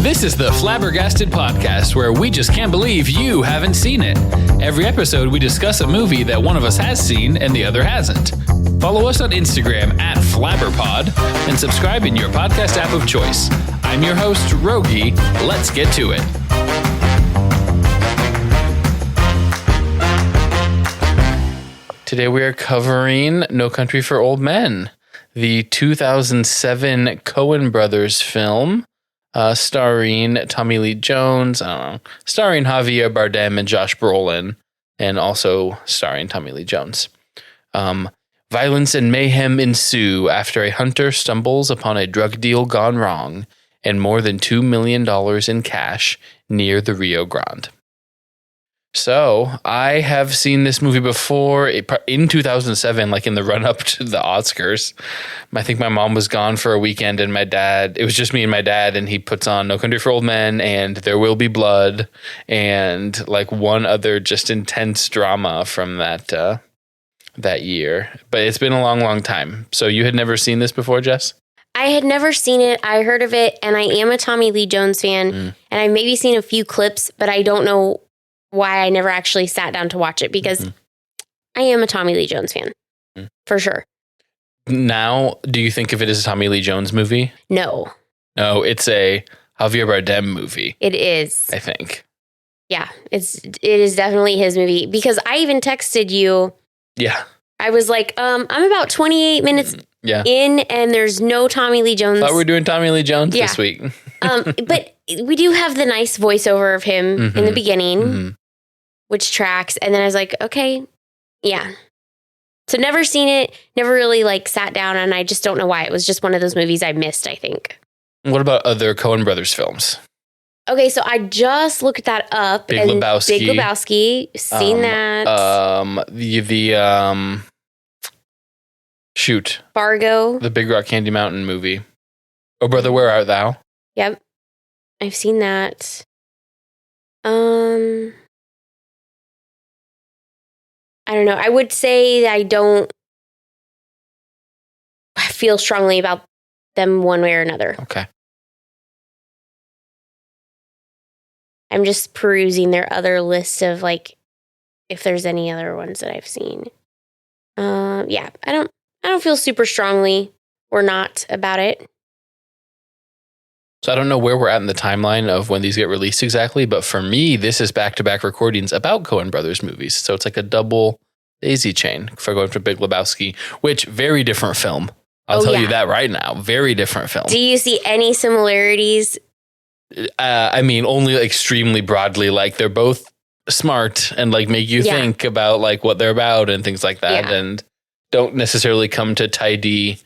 This is the Flabbergasted Podcast, where we just can't believe you haven't seen it. Every episode, we discuss a movie that one of us has seen and the other hasn't. Follow us on Instagram at FlabberPod and subscribe in your podcast app of choice. I'm your host, Rogge. Let's get to it. Today we are covering No Country for Old Men, the 2007 Coen Brothers film. Starring Tommy Lee Jones, starring Javier Bardem and Josh Brolin, and also starring Tommy Lee Jones. Violence and mayhem ensue after a hunter stumbles upon a drug deal gone wrong and more than $2 million in cash near the Rio Grande. So, I have seen this movie before in 2007, like in the run-up to the Oscars. I think my mom was gone for a weekend and it was just me and my dad, and he puts on No Country for Old Men and There Will Be Blood and like one other just intense drama from that year. But it's been a long, long time. So you had never seen this before, Jess? I had never seen it. I heard of it, and I am a Tommy Lee Jones fan, and I've maybe seen a few clips, but I don't know why I never actually sat down to watch it, because I am a Tommy Lee Jones fan, for sure. Now, do you think of it as a Tommy Lee Jones movie? No. No, it's a Javier Bardem movie. It is. I think. Yeah, it is definitely his movie, because I even texted you. Yeah. I was like, I'm about 28 minutes in, and there's no Tommy Lee Jones. Thought we were doing Tommy Lee Jones this week. But we do have the nice voiceover of him in the beginning, which tracks. And then I was like, okay, yeah. So never seen it, never really like sat down, and I just don't know why. It was just one of those movies I missed, I think. What about other Coen Brothers films? Okay, so I just looked that up. Big Lebowski. Big Lebowski, seen that. Fargo. The Big Rock Candy Mountain movie. Oh, Brother, Where Art Thou? Yep. I've seen that. I don't know. I would say I don't feel strongly about them one way or another. Okay. I'm just perusing their other list of like if there's any other ones that I've seen. Yeah, I don't feel super strongly or not about it. So I don't know where we're at in the timeline of when these get released exactly, but for me, this is back-to-back recordings about Coen Brothers movies. So it's like a double daisy chain for going from Big Lebowski, which very different film. I'll tell you that right now. Very different film. Do you see any similarities? I mean, only extremely broadly. Like they're both smart and like make you think about like what they're about and things like that, and don't necessarily come to tidy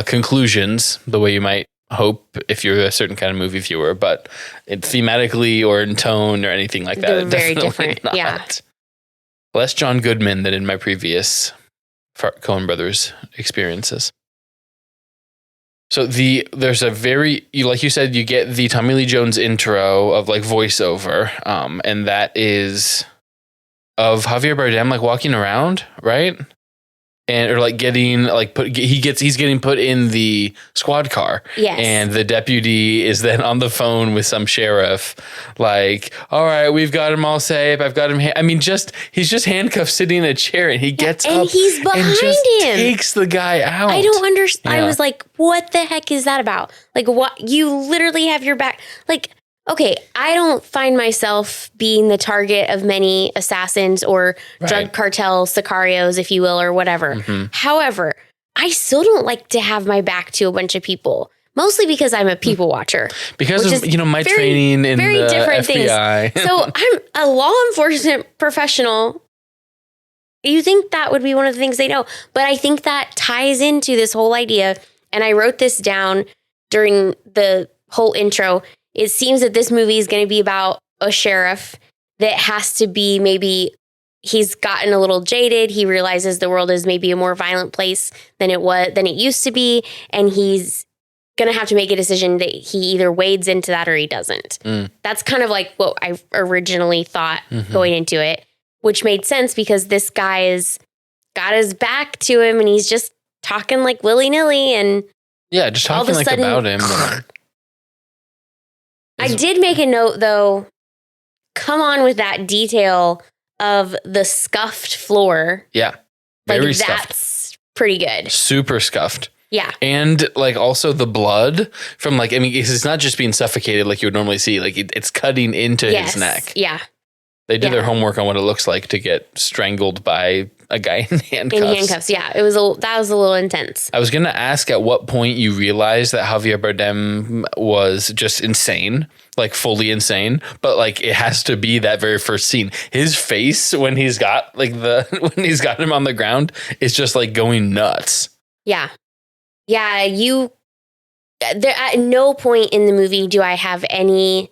conclusions the way you might hope if you're a certain kind of movie viewer, but thematically or in tone or anything like that, they're very different. Not. Yeah, Less John Goodman than in my previous Coen Brothers experiences. So there's a very, like you said, you get the Tommy Lee Jones intro of like voiceover, and that is of Javier Bardem like walking around, right? And or like getting like he's getting put in the squad car. Yes. And the deputy is then on the phone with some sheriff, like, all right, we've got him all safe. I've got him. He's just handcuffed sitting in a chair, and he gets up and he's behind and just him. takes the guy out. I don't understand. Yeah. I was like, what the heck is that about? Like, what? You literally have your back. Like, okay, I don't find myself being the target of many assassins or drug cartel sicarios, if you will, or whatever. However, I still don't like to have my back to a bunch of people, mostly because I'm a people watcher. Because of, my training in very the different FBI. Things. So I'm a law enforcement professional. You think that would be one of the things they know. But I think that ties into this whole idea. And I wrote this down during the whole intro. It seems that this movie is going to be about a sheriff that has to be maybe he's gotten a little jaded. He realizes the world is maybe a more violent place than it used to be. And he's going to have to make a decision that he either wades into that or he doesn't. That's kind of like what I originally thought going into it, which made sense because this guy has got his back to him and he's just talking like willy-nilly and just talking like sudden, about him. I did make a note, though. Come on with that detail of the scuffed floor. Yeah. Very like, scuffed. That's pretty good. Super scuffed. Yeah. And like also the blood from like, I mean, it's not just being suffocated like you would normally see. Like it's cutting into his neck. Yeah. They did their homework on what it looks like to get strangled by a guy in handcuffs. In handcuffs, yeah. That was a little intense. I was going to ask at what point you realized that Javier Bardem was just insane, like fully insane, but like it has to be that very first scene. His face when he's got like when he's got him on the ground is just like going nuts. Yeah. Yeah, at no point in the movie do I have any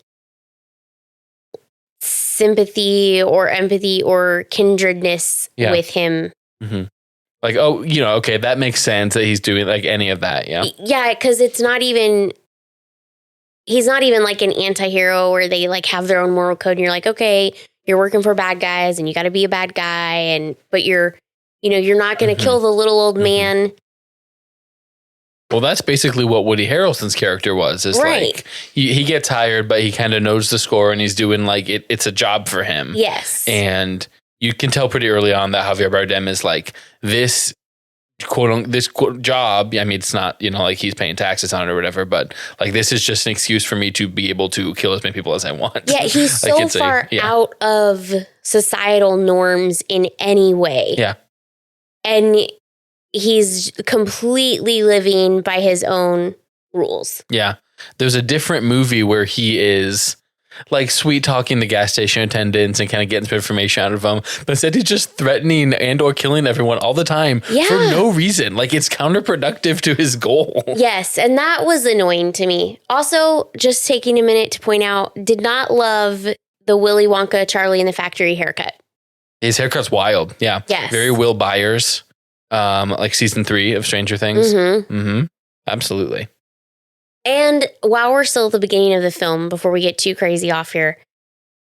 sympathy or empathy or kindredness with him. Mm-hmm. Like, oh, okay, that makes sense that he's doing like any of that. Yeah. Yeah, because he's not even like an anti-hero where they like have their own moral code and you're like, okay, you're working for bad guys and you got to be a bad guy. But you're not going to kill the little old man. Well, that's basically what Woody Harrelson's character was. Is like he gets hired, but he kind of knows the score and he's doing like it's a job for him. Yes. And you can tell pretty early on that Javier Bardem is like this quote job. I mean, it's not, like he's paying taxes on it or whatever, but like this is just an excuse for me to be able to kill as many people as I want. Yeah, he's like so far out of societal norms in any way. Yeah. And he's completely living by his own rules. Yeah. There's a different movie where he is like sweet talking the gas station attendants and kind of getting some information out of them. But instead he's just threatening and or killing everyone all the time for no reason. Like it's counterproductive to his goal. Yes. And that was annoying to me. Also, just taking a minute to point out, did not love the Willy Wonka, Charlie in the Factory haircut. His haircut's wild. Yeah. Yes. Very Will Byers. Like season 3 of Stranger Things. Absolutely. And while we're still at the beginning of the film, before we get too crazy off here,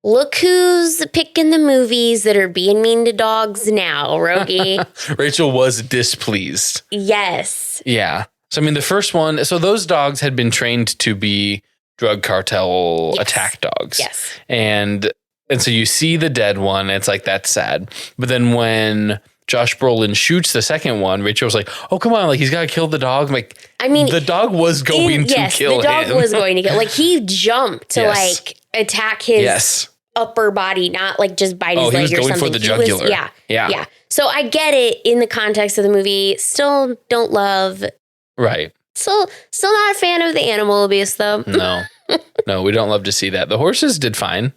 look who's picking the movies that are being mean to dogs now, Rogge. Rachel was displeased. Yes. Yeah. So, I mean, the first one, so those dogs had been trained to be drug cartel attack dogs. Yes. And so you see the dead one, it's like, that's sad. But then when Josh Brolin shoots the second one, Rachel was like, oh, come on, like he's got to kill the dog. I'm like, I mean, the dog was going to kill him. The dog was going to kill. Like he jumped to like attack his upper body, not like just bite his leg or something. He was going for the jugular. Yeah. So I get it in the context of the movie. Still don't love. Right. Still not a fan of the animal abuse though. No, we don't love to see that. The horses did fine.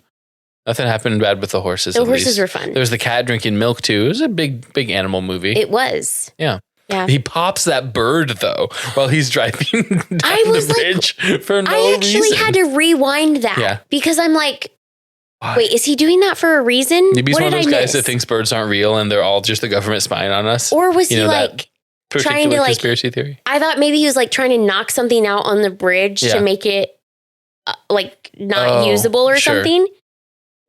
Nothing happened bad with the horses. The horses were fun. There was the cat drinking milk too. It was a big animal movie. It was. Yeah. He pops that bird though while he's driving down the bridge for no reason. I actually had to rewind that because I'm like, wait, is he doing that for a reason? Maybe he's one of those guys that thinks birds aren't real and they're all just the government spying on us. Or was he like trying to conspiracy theory? I thought maybe he was like trying to knock something out on the bridge to make it like not usable or something.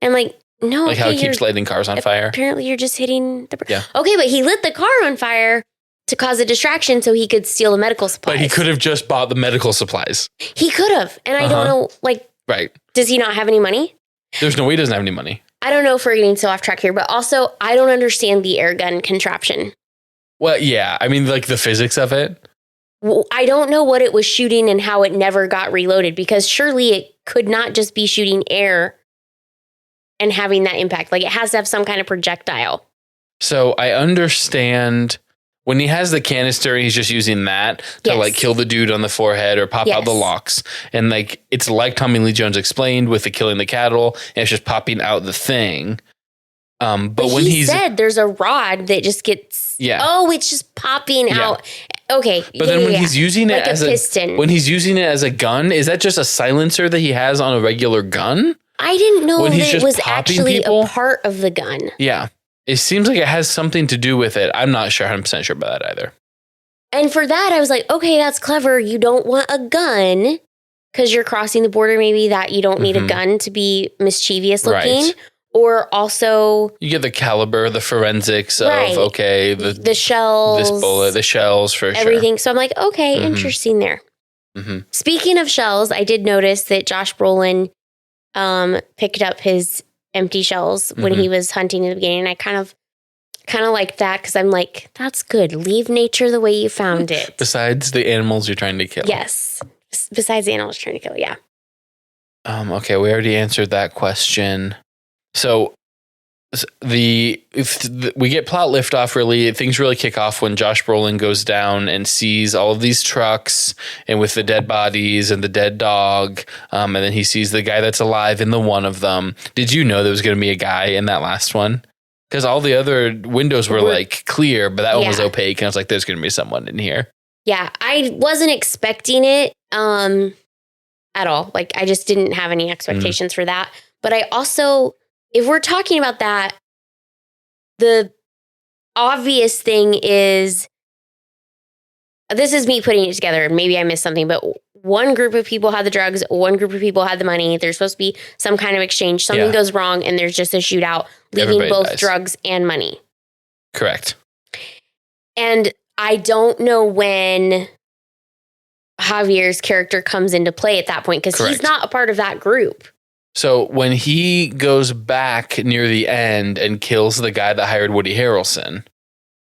And like, no, like how it keeps lighting cars on fire. Apparently you're just hitting the... Yeah. Okay, but he lit the car on fire to cause a distraction so he could steal the medical supplies. But he could have just bought the medical supplies. He could have. And I don't know, like... Right. Does he not have any money? There's no way he doesn't have any money. I don't know if we're getting so off track here, but also I don't understand the air gun contraption. Well, yeah. I mean, like the physics of it. I don't know what it was shooting and how it never got reloaded because surely it could not just be shooting air and having that impact. Like it has to have some kind of projectile. So I understand when he has the canister, he's just using that to like kill the dude on the forehead or pop out the locks. And like, it's like Tommy Lee Jones explained with the killing the cattle and it's just popping out the thing. But when he said there's a rod that just gets, it's just popping out. Okay. But then when he's using it like as a piston. When he's using it as a gun, is that just a silencer that he has on a regular gun? I didn't know that it was actually a part of the gun. Yeah. It seems like it has something to do with it. I'm not 100% sure about that either. And for that, I was like, okay, that's clever. You don't want a gun because you're crossing the border, maybe that you don't need a gun to be mischievous looking. Right. Or also... You get the caliber, the forensics of, okay, the shells. This bullet, the shells for everything. So I'm like, okay, interesting there. Mm-hmm. Speaking of shells, I did notice that Josh Brolin picked up his empty shells when he was hunting in the beginning. And I kind of like that because I'm like, that's good. Leave nature the way you found it. Besides the animals you're trying to kill. Yes. Besides the animals trying to kill, yeah. Okay, we already answered that question. So we get plot liftoff, really. Things really kick off when Josh Brolin goes down and sees all of these trucks and with the dead bodies and the dead dog. And then he sees the guy that's alive in the one of them. Did you know there was going to be a guy in that last one? Because all the other windows were like clear, but that one was opaque. And I was like, there's going to be someone in here. Yeah, I wasn't expecting it at all. Like, I just didn't have any expectations for that. But I also, if we're talking about that, the obvious thing is, this is me putting it together. Maybe I missed something, but one group of people had the drugs, one group of people had the money. There's supposed to be some kind of exchange. Something goes wrong, and there's just a shootout, leaving Everybody both dies. drugs and money. Correct. And I don't know when Javier's character comes into play at that point, because he's not a part of that group. So when he goes back near the end and kills the guy that hired Woody Harrelson,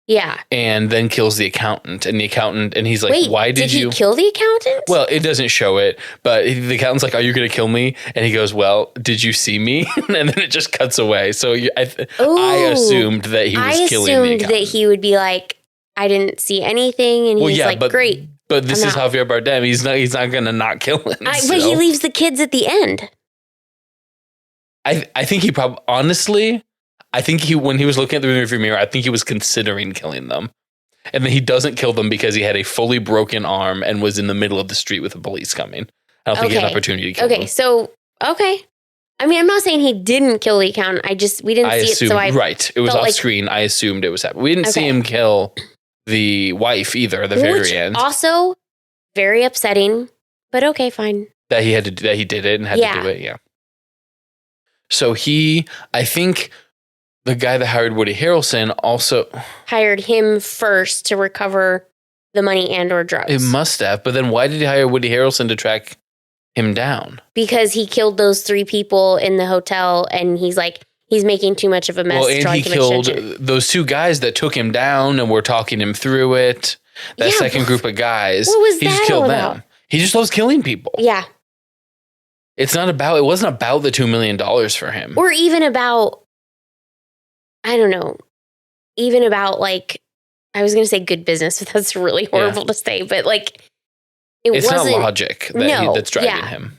yeah, and then kills the accountant, and he's like, wait, why did you he kill the accountant? Well, it doesn't show it, but the accountant's like, are you going to kill me? And he goes, well, did you see me? And then it just cuts away. So I assumed that he was killing the accountant. That he would be like, I didn't see anything, and he's like, great. But this is Javier Bardem. He's not going to not kill him. But he leaves the kids at the end. I think he probably, honestly, when he was looking at the rearview mirror, I think he was considering killing them. And then he doesn't kill them because he had a fully broken arm and was in the middle of the street with the police coming. I don't think he had an opportunity to kill them. I mean, I'm not saying he didn't kill the accountant. we didn't see it. So it was off screen. I assumed it was happening. We didn't see him kill the wife either at the very end. Also, very upsetting, but okay, fine. That he did it and had to do it, yeah. So I think the guy that hired Woody Harrelson also hired him first to recover the money and or drugs. It must have, but then why did he hire Woody Harrelson to track him down? Because he killed those 3 people in the hotel, and he's making too much of a mess. Well, and he killed those 2 guys that took him down and were talking him through it. That second group of guys. What was he just killed them. He just loves killing people. Yeah. It wasn't about the $2 million for him. Or even about, I don't know, like, I was going to say good business, but that's really horrible to say. But like, it's not logic that's driving him.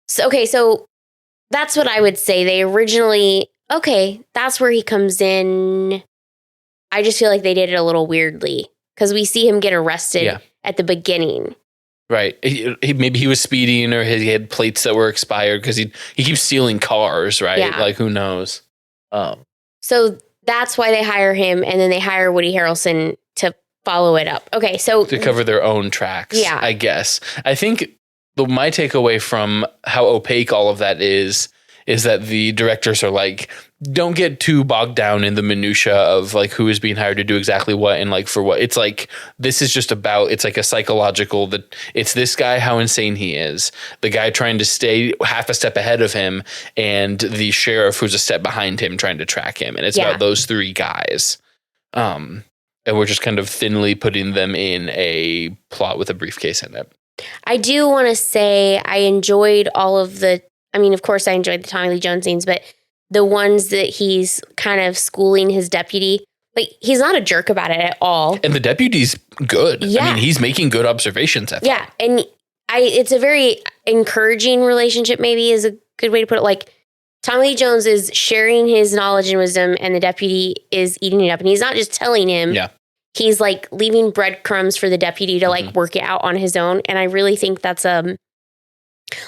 So that's what I would say. They originally, that's where he comes in. I just feel like they did it a little weirdly because we see him get arrested at the beginning. Right. Maybe he was speeding, or he had plates that were expired because he keeps stealing cars, right? Yeah. Like, who knows? So that's why they hire him, and then they hire Woody Harrelson to follow it up. Okay, so to cover their own tracks, I guess. I think my takeaway from how opaque all of that is that the directors are like, don't get too bogged down in the minutia of like who is being hired to do exactly what and like for what. It's like, this is just about, it's like a psychological, that it's this guy, how insane he is, the guy trying to stay half a step ahead of him, and the sheriff who's a step behind him trying to track him. And it's about those 3 guys. And we're just kind of thinly putting them in a plot with a briefcase in it. I do want to say I enjoyed all of of course I enjoyed the Tommy Lee Jones scenes, but the ones that he's kind of schooling his deputy, like, he's not a jerk about it at all. And the deputy's good. Yeah. I mean, he's making good observations. Yeah. And it's a very encouraging relationship, maybe is a good way to put it. Like, Tommy Lee Jones is sharing his knowledge and wisdom, and the deputy is eating it up. And he's not just telling him. Yeah. He's like leaving breadcrumbs for the deputy to like work it out on his own. And I really think that's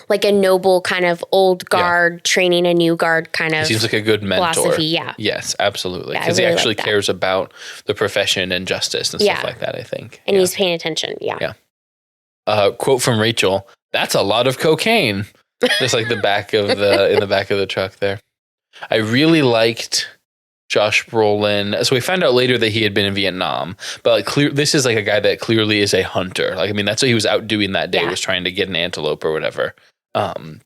like a noble kind of old guard training a new guard kind of. He seems like a good mentor. Philosophy, yeah. Yes, absolutely. Because he actually cares about the profession and justice and stuff like that, I think. And he's paying attention. Yeah. Quote from Rachel: "That's a lot of cocaine." Just like in the back of the truck there. I really liked Josh Brolin. So we found out later that he had been in Vietnam, but like this is like a guy that clearly is a hunter. Like, I mean, that's what he was out doing that day, was trying to get an antelope or whatever. The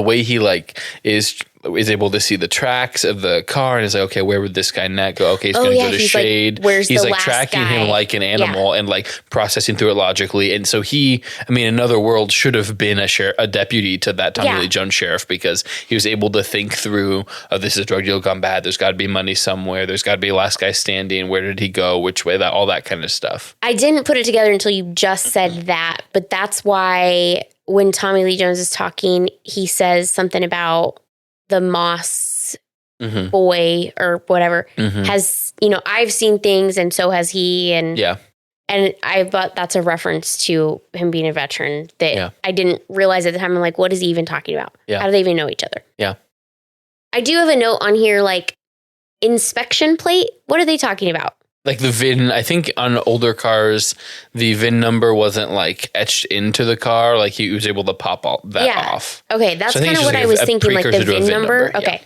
way he like is able to see the tracks of the car and is like, okay, where would this guy net go? Okay, he's going to go to shade. Like, where's he's the like last tracking guy? him like an animal and like processing through it logically. And so he, I mean, another world should have been a deputy to that Tommy Lee Jones sheriff, because he was able to think through, oh, this is a drug deal gone bad. There's got to be money somewhere. There's got to be a last guy standing. Where did he go? Which way? All that kind of stuff. I didn't put it together until you just said that, but that's why when Tommy Lee Jones is talking, he says something about the Moss boy or whatever has, I've seen things and so has he. And I thought that's a reference to him being a veteran that I didn't realize at the time. I'm like, what is he even talking about? How do they even know each other? Yeah. I do have a note on here, like inspection plate. What are they talking about? Like the VIN, I think on older cars, the VIN number wasn't like etched into the car. Like he was able to pop all that off. Okay, that's kind of what I was thinking, like the VIN number. Okay.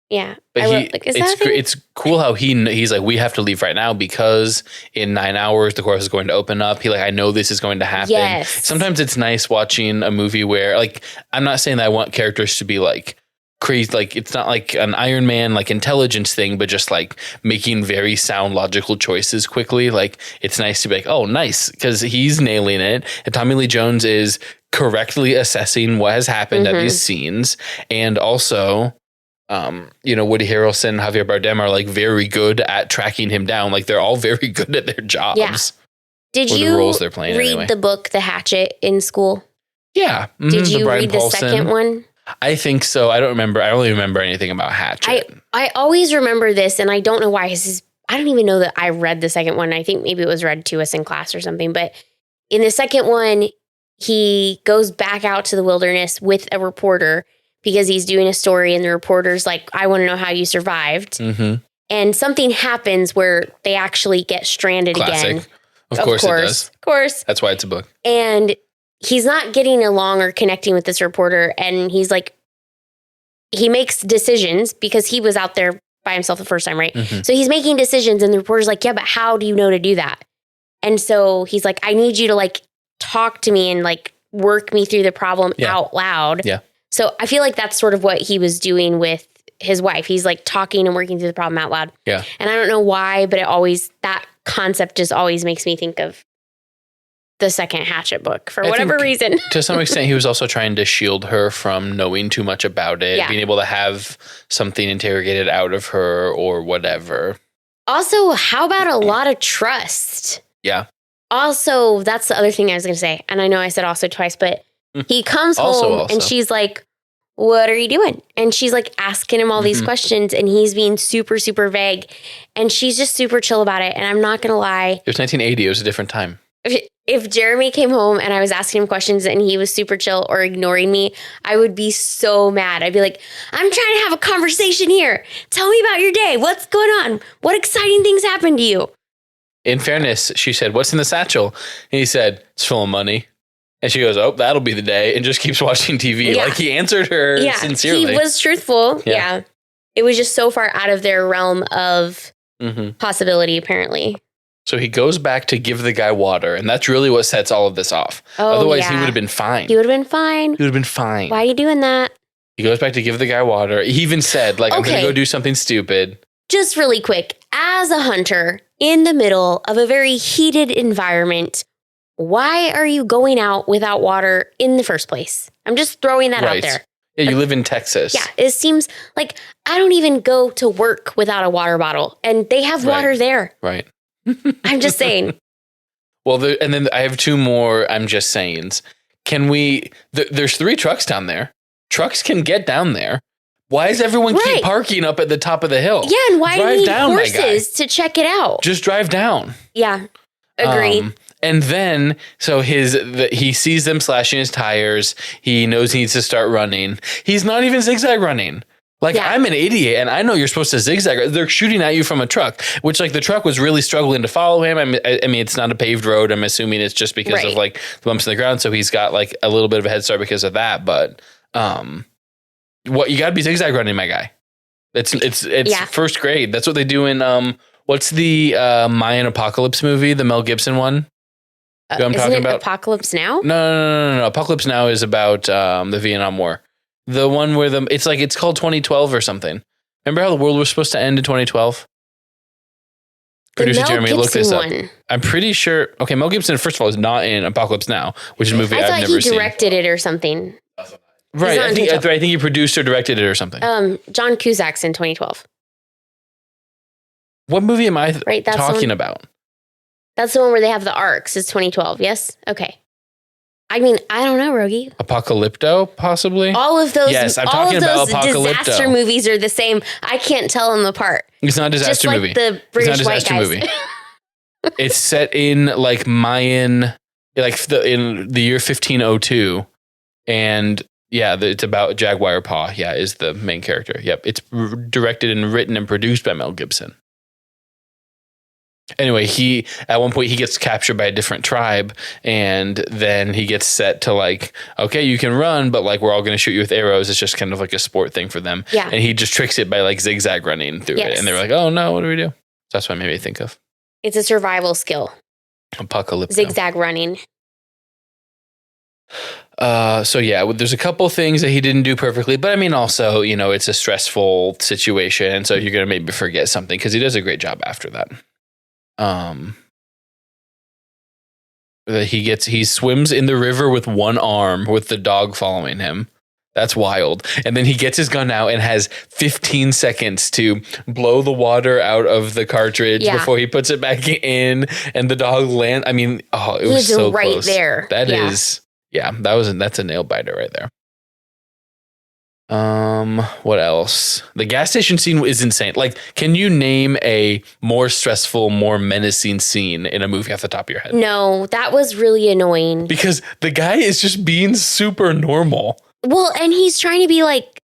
Yeah. But it's cool how he's like, we have to leave right now because in 9 hours the course is going to open up. I know this is going to happen. Yes. Sometimes it's nice watching a movie where, like, I'm not saying that I want characters to be like crazy, like it's not like an Iron Man like intelligence thing, but just like making very sound logical choices quickly. Like it's nice to be like, oh, nice, because he's nailing it, and Tommy Lee Jones is correctly assessing what has happened at these scenes, and also Woody Harrelson, Javier Bardem are like very good at tracking him down. Like they're all very good at their jobs. Yeah. Did you the roles they're playing read the book The Hatchet in school? Yeah. Did you read the second one? I think so. I don't remember. I only remember anything about Hatchet. I always remember this, and I don't know why. I don't even know that I read the second one. I think maybe it was read to us in class or something. But in the second one, he goes back out to the wilderness with a reporter because he's doing a story, and the reporter's like, I want to know how you survived. And something happens where they actually get stranded again. Of course it does. Of course. That's why it's a book. And he's not getting along or connecting with this reporter. And he's like, he makes decisions because he was out there by himself the first time, right? So he's making decisions, and the reporter's like, yeah, but how do you know to do that? And so he's like, I need you to like talk to me and like work me through the problem out loud. Yeah. So I feel like that's sort of what he was doing with his wife. He's like talking and working through the problem out loud. Yeah. And I don't know why, but that concept just always makes me think of the second Hatchet book for whatever reason. To some extent, he was also trying to shield her from knowing too much about it, being able to have something interrogated out of her or whatever. Also, how about a lot of trust? Yeah. Also, that's the other thing I was going to say. And I know I said also twice, but he comes home and she's like, what are you doing? And she's like asking him all these questions, and he's being super, super vague. And she's just super chill about it. And I'm not going to lie. It was 1980. It was a different time. If Jeremy came home and I was asking him questions and he was super chill or ignoring me, I would be so mad. I'd be like, I'm trying to have a conversation here. Tell me about your day. What's going on? What exciting things happened to you? In fairness, she said, what's in the satchel? And he said, it's full of money. And she goes, oh, that'll be the day, and just keeps watching TV. Yeah. Like he answered her sincerely. He was truthful. Yeah. It was just so far out of their realm of possibility, apparently. So he goes back to give the guy water, and that's really what sets all of this off. Otherwise, he would have been fine. He would have been fine. He would have been fine. Why are you doing that? He goes back to give the guy water. He even said, like, I'm going to go do something stupid. Just really quick. As a hunter in the middle of a very heated environment, why are you going out without water in the first place? I'm just throwing that out there. Yeah, you live in Texas. Yeah, it seems like I don't even go to work without a water bottle, and they have water there. Right. I'm just saying. Well, and then I have two more I'm just sayings. Can we, there's 3 trucks down there. Trucks can get down there. Why does everyone keep parking up at the top of the hill? Yeah, and why do you need horses to check it out? Just drive down. Yeah, agreed. And then, so he sees them slashing his tires. He knows he needs to start running. He's not even zigzag running. Like, I'm an idiot, and I know you're supposed to zigzag. They're shooting at you from a truck, which, like, the truck was really struggling to follow him. I mean, it's not a paved road. I'm assuming it's just because of, like, the bumps in the ground. So he's got, like, a little bit of a head start because of that. But, you got to be zigzag running, my guy. It's Yeah. first grade. That's what they do in what's the Mayan apocalypse movie, the Mel Gibson one? You know what I'm Isn't talking it about? Apocalypse Now? No. Apocalypse Now is about the Vietnam War. The one where it's called 2012 or something. Remember how the world was supposed to end in 2012? Producer Jeremy, look this up. One. I'm pretty sure. Okay, Mel Gibson, first of all, is not in Apocalypse Now, which is a movie I've never seen. I thought he directed it or something. Right, I think he produced or directed it or something. John Cusack's in 2012. What movie am I talking about? That's the one where they have the arcs. It's 2012, yes? Okay. I mean, I don't know, Rogge. Apocalypto, possibly? All of those, yes, I'm talking about Apocalypto. Disaster movies are the same. I can't tell them apart. It's not a disaster Just movie. Like the British white guys. Movie. It's set in like Mayan, in the year 1502. And yeah, it's about Jaguar Paw. Yeah, is the main character. Yep. It's directed and written and produced by Mel Gibson. Anyway, at one point he gets captured by a different tribe, and then he gets set to like, okay, you can run, but like we're all going to shoot you with arrows. It's just kind of like a sport thing for them. Yeah. And he just tricks it by like zigzag running through it. And they're like, oh no, what do we do? So that's what I made me think of. It's a survival skill. Apocalypse. Zigzag running. So yeah, there's a couple things that he didn't do perfectly, but I mean, also, it's a stressful situation. So you're going to maybe forget something because he does a great job after that. He swims in the river with one arm with the dog following him. That's wild. And then he gets his gun out and has 15 seconds to blow the water out of the cartridge before he puts it back in, and the dog lands. I mean, it was so right close. There. That's a nail biter right there. What else? The gas station scene is insane. Like, can you name a more stressful, more menacing scene in a movie off the top of your head? No, that was really annoying. Because the guy is just being super normal. Well, and he's trying to be like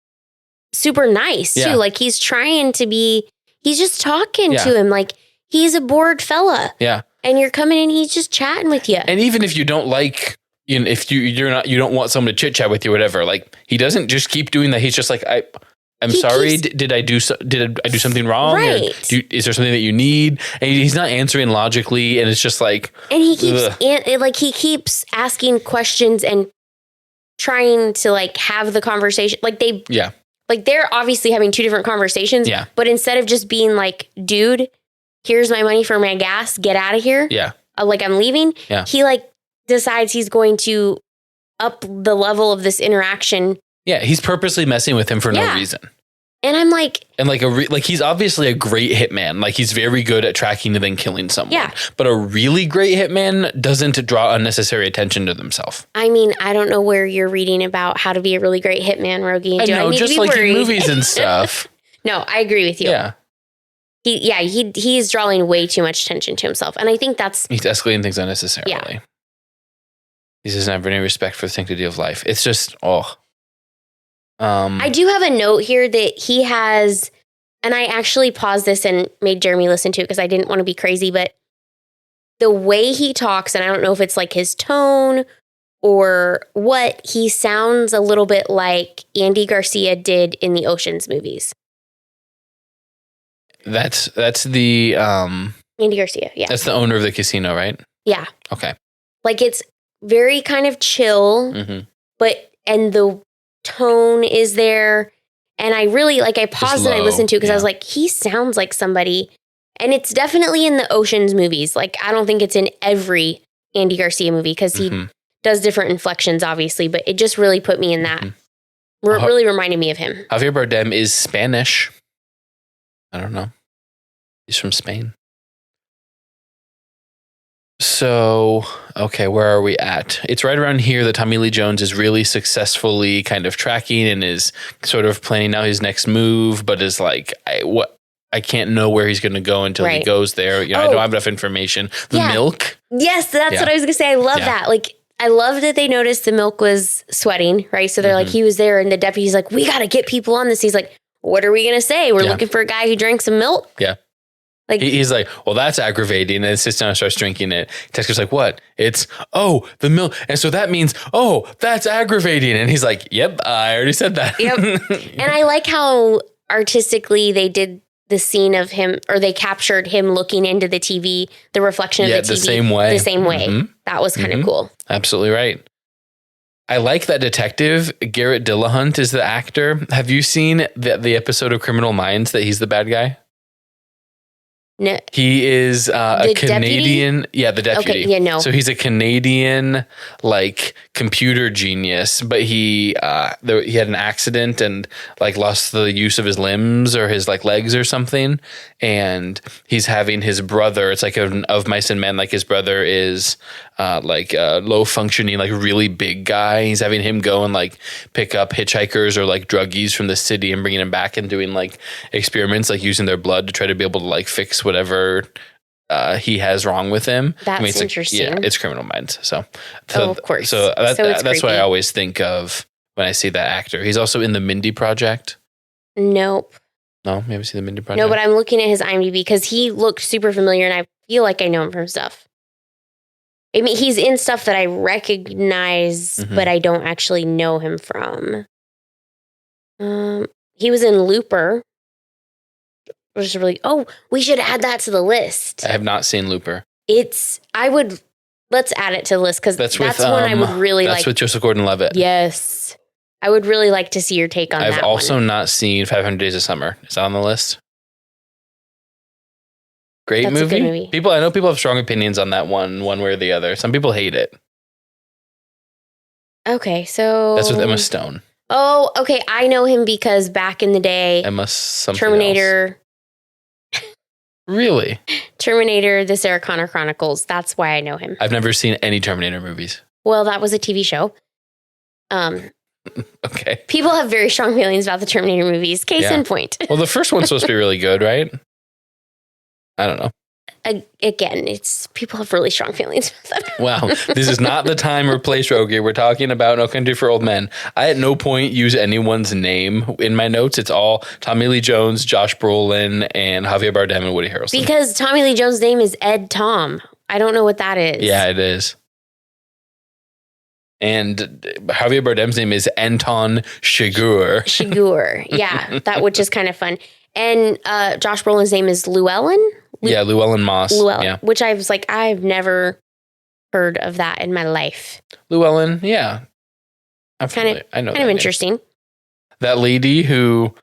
super nice too. Like he's just talking to him. Like he's a bored fella. Yeah. And you're coming in, he's just chatting with you. And even if you don't like, if you don't want someone to chit chat with you, or whatever, like he doesn't just keep doing that. He's just like, I'm sorry. Did I do something wrong? Right. Is there something that you need? And he's not answering logically. And it's just like, and he keeps asking questions and trying to like have the conversation. Like they're obviously having two different conversations. Yeah. But instead of just being like, dude, here's my money for my gas, get out of here. Yeah. Like I'm leaving. Yeah. He like decides he's going to up the level of this interaction. Yeah, he's purposely messing with him for no reason. And I'm like... And he's obviously a great hitman. Like he's very good at tracking and then killing someone. Yeah. But a really great hitman doesn't draw unnecessary attention to themselves. I mean, I don't know where you're reading about how to be a really great hitman, Rogge. I know, just like in movies and stuff. No, I agree with you. Yeah. He's drawing way too much attention to himself. And I think he's escalating things unnecessarily. Yeah. He doesn't have any respect for the sanctity of life. It's just, I do have a note here that he has, and I actually paused this and made Jeremy listen to it because I didn't want to be crazy, but the way he talks, and I don't know if it's like his tone or what, he sounds a little bit like Andy Garcia did in the Ocean's movies. That's the Andy Garcia, yeah. That's the owner of the casino, right? Yeah. Okay. Like it's very kind of chill, and the tone is there. And I really, I paused and I listened to it because I was like, he sounds like somebody. And it's definitely in the Ocean's movies. Like, I don't think it's in every Andy Garcia movie because he does different inflections, obviously. But it just really put me in that. Really reminded me of him. Javier Bardem is Spanish. I don't know. He's from Spain. So, okay, where are we at? It's right around here that Tommy Lee Jones is really successfully kind of tracking and is sort of planning out his next move, but is like, I can't know where he's going to go until he goes there. I don't have enough information. The milk? Yes, that's what I was going to say. I love that. Like, I love that they noticed the milk was sweating, right? So they're like, he was there, and the deputy's like, we got to get people on this. He's like, what are we going to say? We're looking for a guy who drank some milk? Yeah. Like he's like, well, that's aggravating. And sits down and starts drinking it. Tesker's like, what? It's, the milk. And so that means, that's aggravating. And he's like, yep, I already said that. Yep. And I like how artistically they did the scene of him, or they captured him looking into the TV, the reflection of the TV. The same way. The same way. Mm-hmm. That was kind of cool. Absolutely right. I like that detective. Garrett Dillahunt is the actor. Have you seen the episode of Criminal Minds that he's the bad guy? No. He is a Canadian. Deputy? Yeah, the deputy. Okay, yeah, no. So he's a Canadian, like, computer genius, but he had an accident and like lost the use of his limbs or his like legs or something. And he's having his brother. It's like of Mice and Men. Like his brother is like a low functioning, like really big guy. He's having him go and like pick up hitchhikers or like druggies from the city and bringing them back and doing like experiments, like using their blood to try to be able to like fix whatever he has wrong with him. That's interesting. It's Criminal Minds. So of course. So that's what I always think of when I see that actor. He's also in the Mindy Project. Nope. No, maybe see the Mindy Project. No, but I'm looking at his IMDb because he looked super familiar, and I feel like I know him from stuff. I mean, he's in stuff that I recognize, but I don't actually know him from. He was in Looper. Which is really, we should add that to the list. I have not seen Looper. Let's add it to the list because that's one I would really like. That's with Joseph Gordon-Levitt. Yes. I would really like to see your take on that. I've also not seen 500 Days of Summer. Is that on the list? Great movie. A good movie. I know people have strong opinions on that one way or the other. Some people hate it. Okay, so that's with Emma Stone. Oh, okay. I know him because back in the day, Terminator. Else. Really? Terminator, the Sarah Connor Chronicles. That's why I know him. I've never seen any Terminator movies. Well, that was a TV show. Okay. People have very strong feelings about the Terminator movies. Case in point. Well, the first one's supposed to be really good, right? I don't know. Again, people have really strong feelings about them. Wow. This is not the time or place, Rogge. We're talking about No Country for Old Men. I at no point use anyone's name in my notes. It's all Tommy Lee Jones, Josh Brolin, and Javier Bardem and Woody Harrelson. Because Tommy Lee Jones' name is Ed Tom. I don't know what that is. Yeah, it is. And Javier Bardem's name is Anton Chigurh. Yeah, which is kind of fun. And Josh Brolin's name is Llewellyn? Llewellyn Moss. Yeah. Which I was like, I've never heard of that in my life. Llewellyn, yeah. Absolutely. I know. Kind of interesting. That lady who,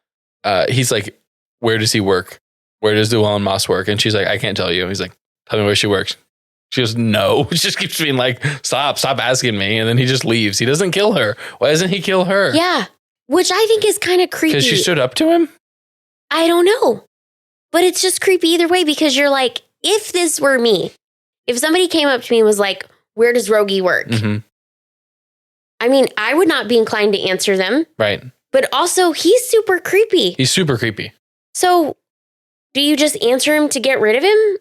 he's like, where does he work? Where does Llewellyn Moss work? And she's like, I can't tell you. He's like, tell me where she works. She goes, no. She just keeps being like, stop asking me. And then he just leaves. He doesn't kill her. Why doesn't he kill her? Yeah. Which I think is kind of creepy. Because she stood up to him? I don't know. But it's just creepy either way because you're like, if this were me, if somebody came up to me and was like, where does Rogge work? Mm-hmm. I mean, I would not be inclined to answer them. Right. But also, he's super creepy. He's super creepy. So do you just answer him to get rid of him?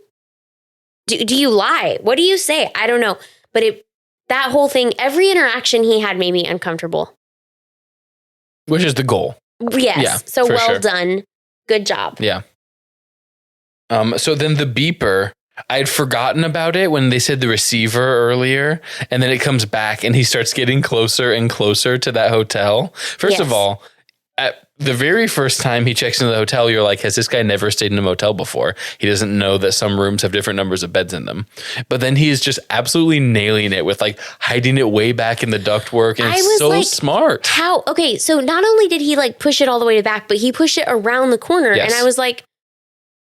Do you lie? What do you say? I don't know. But that whole thing, every interaction he had made me uncomfortable. Which is the goal. Yes. Yeah, so well done. Good job. Yeah. So then the beeper, I had forgotten about it when they said the receiver earlier, and then it comes back and he starts getting closer and closer to that hotel. First of all, at the very first time he checks into the hotel, you're like, has this guy never stayed in a motel before? He doesn't know that some rooms have different numbers of beds in them. But then he is just absolutely nailing it with like hiding it way back in the ductwork. And it's so like, smart. How? Okay, so not only did he like push it all the way to the back, but he pushed it around the corner. Yes. And I was like,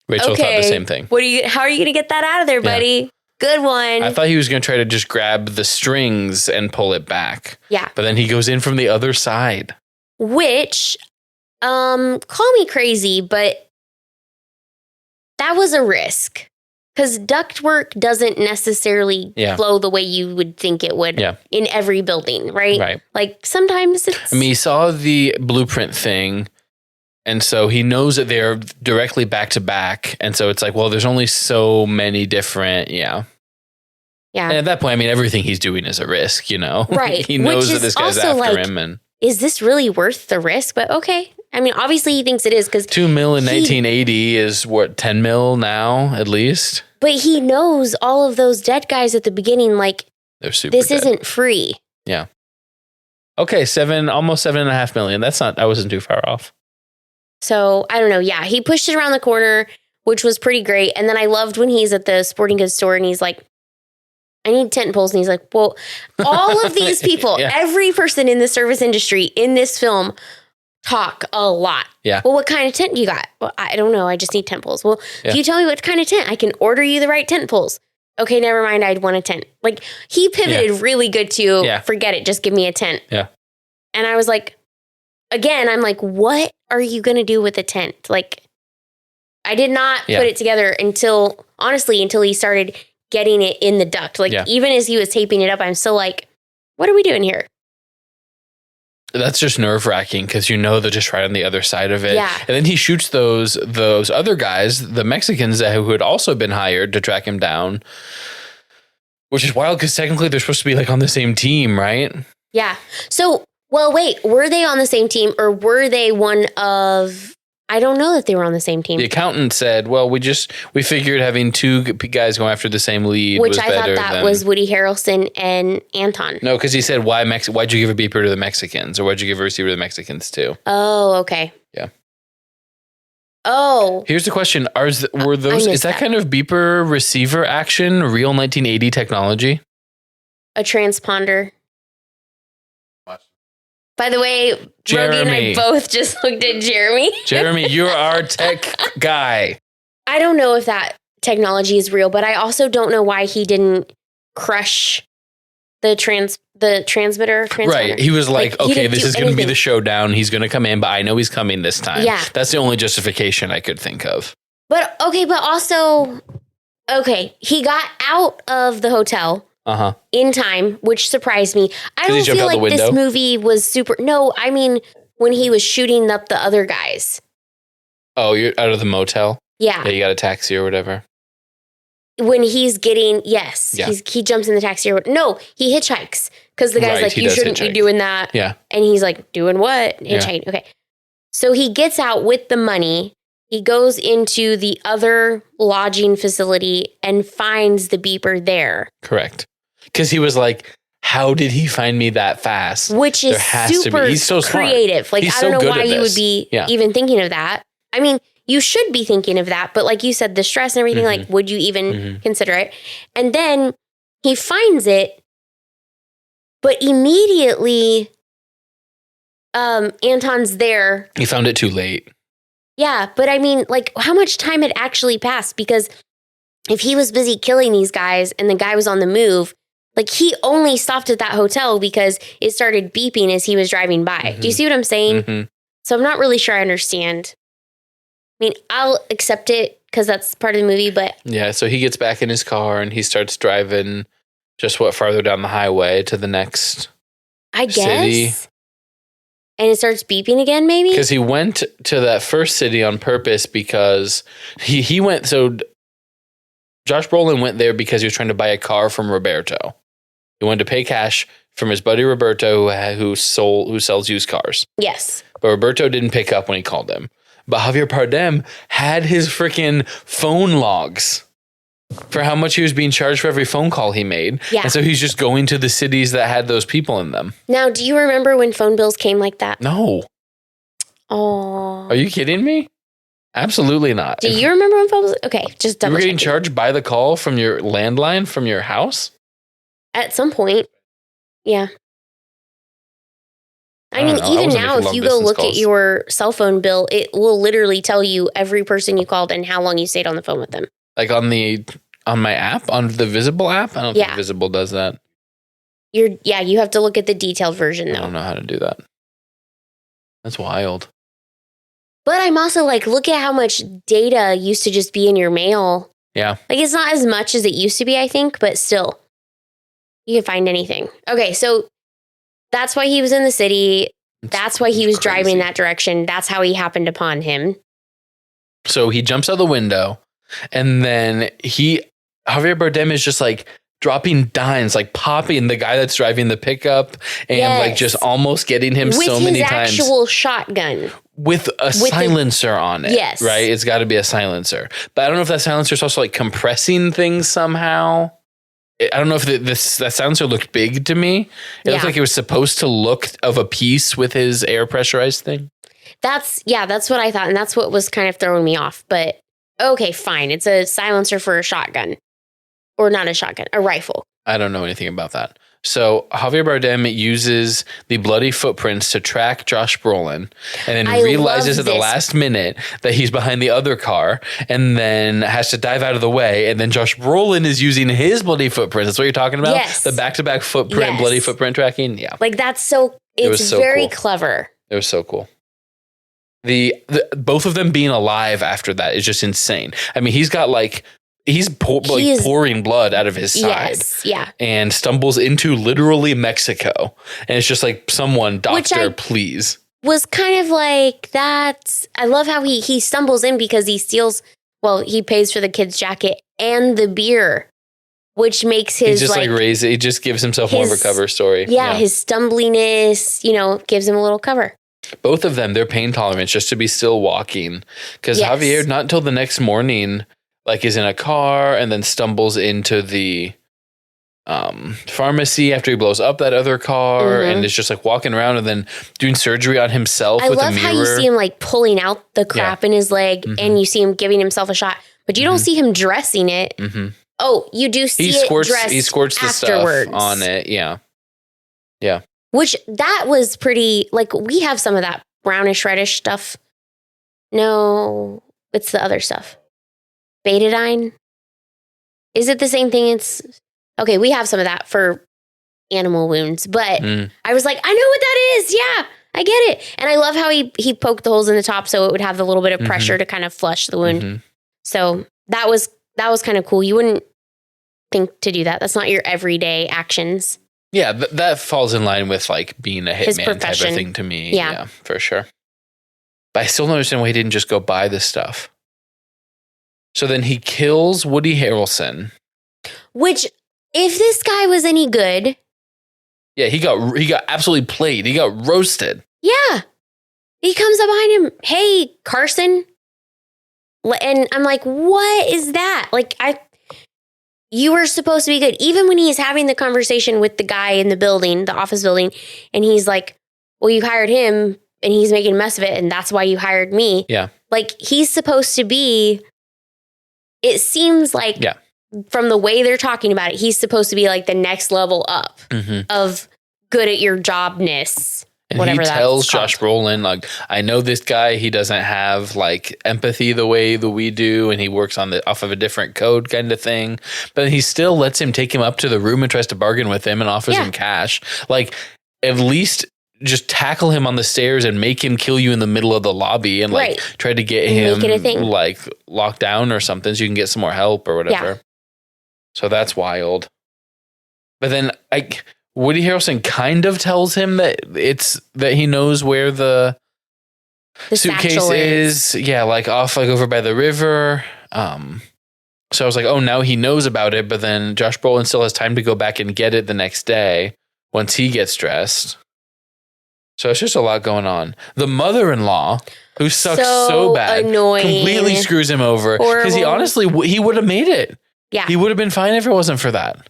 Rachel thought the same thing. How are you going to get that out of there, buddy? Yeah. Good one. I thought he was going to try to just grab the strings and pull it back. Yeah. But then he goes in from the other side. Which, call me crazy, but that was a risk. Because ductwork doesn't necessarily flow the way you would think it would in every building, right? Right. Like sometimes it's... I mean, he saw the blueprint thing. And so he knows that they're directly back to back. And so it's like, well, there's only so many different, Yeah. And at that point, I mean, everything he's doing is a risk, you know? Right. He knows that this guy's after him. And is this really worth the risk? But okay. I mean, obviously he thinks it is because $2 million in 1980 is what, 10 mil now, at least? But he knows all of those dead guys at the beginning, like, they're super this dead. Isn't free. Yeah. Okay, almost $7.5 million. I wasn't too far off. So I don't know. Yeah, he pushed it around the corner, which was pretty great. And then I loved when he's at the sporting goods store and he's like, I need tent poles. And he's like, well, all of these people, every person in the service industry in this film talk a lot. Yeah. Well, what kind of tent you got? Well, I don't know. I just need tent poles. Well, if you tell me what kind of tent, I can order you the right tent poles. Okay, never mind. I'd want a tent. Like he pivoted really good to forget it. Just give me a tent. Yeah. And I was like, again, I'm like, what are you going to do with a tent? Like I did not put it together until he started getting it in the duct. Like even as he was taping it up, I'm still like, what are we doing here? That's just nerve wracking because they're just right on the other side of it. Yeah. And then he shoots those other guys, the Mexicans who had also been hired to track him down, which is wild because technically they're supposed to be like on the same team, right? Yeah. So, well, wait, were they on the same team or were they one of... I don't know that they were on the same team. The accountant said, well, we figured having two guys going after the same lead which was I better thought that was Woody Harrelson and Anton. No, because he said, why'd you give a beeper to the Mexicans? Or why'd you give a receiver to the Mexicans too? Oh, okay. Yeah. Oh. Here's the question. Is that kind of beeper receiver action real 1980 technology? A transponder. By the way, Rogge and I both just looked at Jeremy. Jeremy, you're our tech guy. I don't know if that technology is real, but I also don't know why he didn't crush the transmitter. Right. He was like okay, this is going to be the showdown. He's going to come in, but I know he's coming this time. Yeah. That's the only justification I could think of. But also, he got out of the hotel. In time, which surprised me. I don't feel like this movie was super... No, I mean, when he was shooting up the other guys. Oh, you're out of the motel? Yeah. Yeah, you got a taxi or whatever. When he's getting... Yes. Yeah. He jumps in the taxi or... No, he hitchhikes. Because the guy's like, you shouldn't be doing that. Yeah. And he's like, doing what? Hitchhiking. Yeah. Okay. So he gets out with the money. He goes into the other lodging facility and finds the beeper there. Correct. Because he was like, how did he find me that fast? Which is super He's so creative. Like, I don't know why you would be even thinking of that. I mean, you should be thinking of that. But like you said, the stress and everything, like, would you even consider it? And then he finds it. But immediately, Anton's there. He found it too late. Yeah. But I mean, like, how much time had actually passed? Because if he was busy killing these guys and the guy was on the move, like, he only stopped at that hotel because it started beeping as he was driving by. Do you see what I'm saying? So I'm not really sure I understand. I mean, I'll accept it because that's part of the movie, but... Yeah, so he gets back in his car and he starts driving just farther down the highway to the next city. And it starts beeping again, maybe? Because he went to that first city on purpose because he went... So Josh Brolin went there because he was trying to buy a car from Roberto. He wanted to pay cash from his buddy Roberto who sells used cars. Yes. But Roberto didn't pick up when he called him. But Javier Bardem had his freaking phone logs for how much he was being charged for every phone call he made. Yeah. And so he's just going to the cities that had those people in them. Now, do you remember when phone bills came like that? No. Oh. Are you kidding me? Absolutely not. Do you remember when phone bills? Okay, just double check. You were getting charged by the call from your landline from your house? At some point. Yeah. I mean, even now, if you go look at your cell phone bill, it will literally tell you every person you called and how long you stayed on the phone with them. Like on my app, on the Visible app? I don't think Visible does that. You have to look at the detailed version, though. I don't know how to do that. That's wild. But I'm also like, look at how much data used to just be in your mail. Yeah. Like, it's not as much as it used to be, I think, but still. You can find anything. Okay, so that's why he was in the city. That's why he was driving in that direction. That's how he happened upon him. So he jumps out the window, and then Javier Bardem is just like dropping dimes, like popping the guy that's driving the pickup, and like just almost getting him so many times. With his actual shotgun. With a silencer on it. Yes. Right? It's got to be a silencer. But I don't know if that silencer is also like compressing things somehow. I don't know if that silencer looked big to me. It looked like it was supposed to look of a piece with his air pressurized thing. That's what I thought. And that's what was kind of throwing me off. But okay, fine. It's a silencer for a shotgun. Or not a shotgun, a rifle. I don't know anything about that. So Javier Bardem uses the bloody footprints to track Josh Brolin and then realizes at the last minute that he's behind the other car and then has to dive out of the way. And then Josh Brolin is using his bloody footprints. That's what you're talking about? Yes. The back-to-back footprint, bloody footprint tracking? Yeah. Like that's it's very clever. It was so cool. The both of them being alive after that is just insane. I mean, he's got he's pouring blood out of his side. Yes, yeah. And stumbles into literally Mexico. And it's just like, someone, doctor, please. Was kind of like that. I love how he stumbles in because he steals, he pays for the kid's jacket and the beer, which makes his he just he just gives himself more of a cover story. Yeah, his stumbliness, gives him a little cover. Both of them, their pain tolerance just to be still walking. Because Javier, not until the next morning, is in a car and then stumbles into the pharmacy after he blows up that other car and is just walking around and then doing surgery on himself with a mirror. I love how you see him pulling out the crap in his leg and you see him giving himself a shot, but you don't see him dressing it. Oh, you do see it dressed he squirts the afterwards. Stuff on it. Yeah. Yeah. Which that was pretty, we have some of that brownish reddish stuff. No, it's the other stuff. Betadine? Is it the same thing? Okay, we have some of that for animal wounds, but I was like, I know what that is. Yeah, I get it. And I love how he poked the holes in the top so it would have the little bit of pressure to kind of flush the wound. So that was kind of cool. You wouldn't think to do that. That's not your everyday actions. Yeah, that falls in line with being a hitman type of thing to me. Yeah, for sure. But I still don't understand why he didn't just go buy this stuff. So then he kills Woody Harrelson. Which, if this guy was any good. Yeah, he got absolutely played. He got roasted. Yeah. He comes up behind him. Hey, Carson. And I'm like, what is that? You were supposed to be good. Even when he's having the conversation with the guy in the building, the office building, and he's like, well, you hired him and he's making a mess of it. And that's why you hired me. Yeah. He's supposed to be. It seems from the way they're talking about it, he's supposed to be the next level up of good at your jobness. And whatever he tells Josh Brolin, I know this guy, he doesn't have empathy the way that we do, and he works off of a different code kind of thing. But he still lets him take him up to the room and tries to bargain with him and offers him cash. At least just tackle him on the stairs and make him kill you in the middle of the lobby and try to get him locked down or something so you can get some more help or whatever. Yeah. So that's wild. But then Woody Harrelson kind of tells him that he knows where the suitcase is. Yeah, off over by the river. So I was like, oh, now he knows about it. But then Josh Brolin still has time to go back and get it the next day once he gets dressed. So it's just a lot going on. The mother-in-law, who sucks so bad, annoying. Completely screws him over. Because he would have made it. Yeah. He would have been fine if it wasn't for that.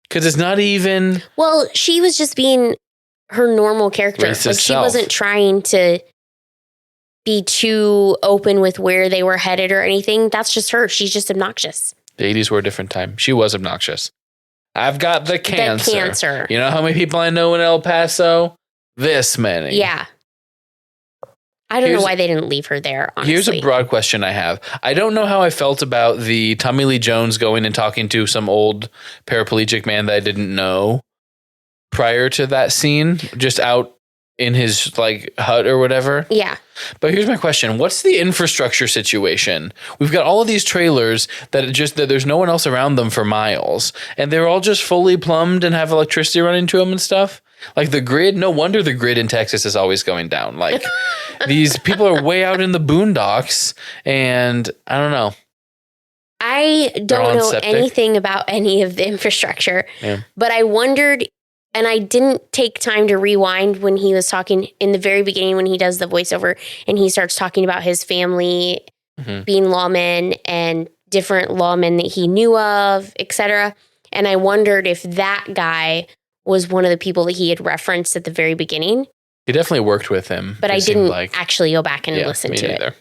Because it's not even... Well, she was just being her normal character. She wasn't trying to be too open with where they were headed or anything. That's just her. She's just obnoxious. The 80s were a different time. She was obnoxious. I've got the cancer. You know how many people I know in El Paso? This many. Yeah. I don't know why they didn't leave her there, honestly. Here's a broad question I have. I don't know how I felt about the Tommy Lee Jones going and talking to some old paraplegic man that I didn't know prior to that scene, just out in his hut or whatever. Yeah. But here's my question. What's the infrastructure situation? We've got all of these trailers that there's no one else around them for miles, and they're all just fully plumbed and have electricity running to them and stuff. The grid, no wonder the grid in Texas is always going down. These people are way out in the boondocks, and I don't know. I don't know anything about any of the infrastructure, but I wondered, and I didn't take time to rewind when he was talking in the very beginning when he does the voiceover and he starts talking about his family being lawmen and different lawmen that he knew of, etc. And I wondered if that guy was one of the people that he had referenced at the very beginning. He definitely worked with him. But I didn't actually go back and listen to it.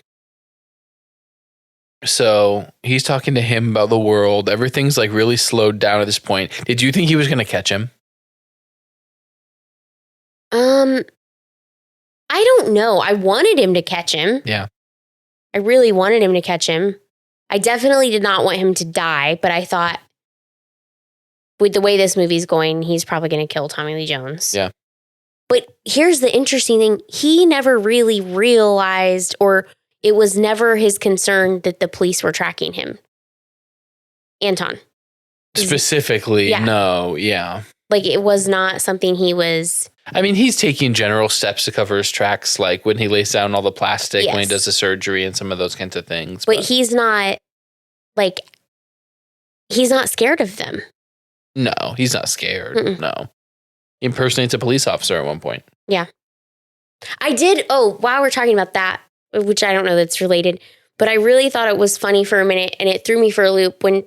So he's talking to him about the world. Everything's like really slowed down at this point. Did you think he was going to catch him? I don't know. I wanted him to catch him. Yeah. I really wanted him to catch him. I definitely did not want him to die, but I thought with the way this movie's going, he's probably going to kill Tommy Lee Jones. Yeah. But here's the interesting thing. He never really realized, or it was never his concern that the police were tracking him. Anton. Specifically, Yeah. No, yeah. Like, it was not something he was... I mean, he's taking general steps to cover his tracks, like when he lays down all the plastic, when he does the surgery and some of those kinds of things. But he's not, like, he's not scared of them. No, he's not scared. No. He impersonates a police officer at one point. Yeah. I did, while we're talking about that, which I don't know that's related, but I really thought it was funny for a minute, and it threw me for a loop when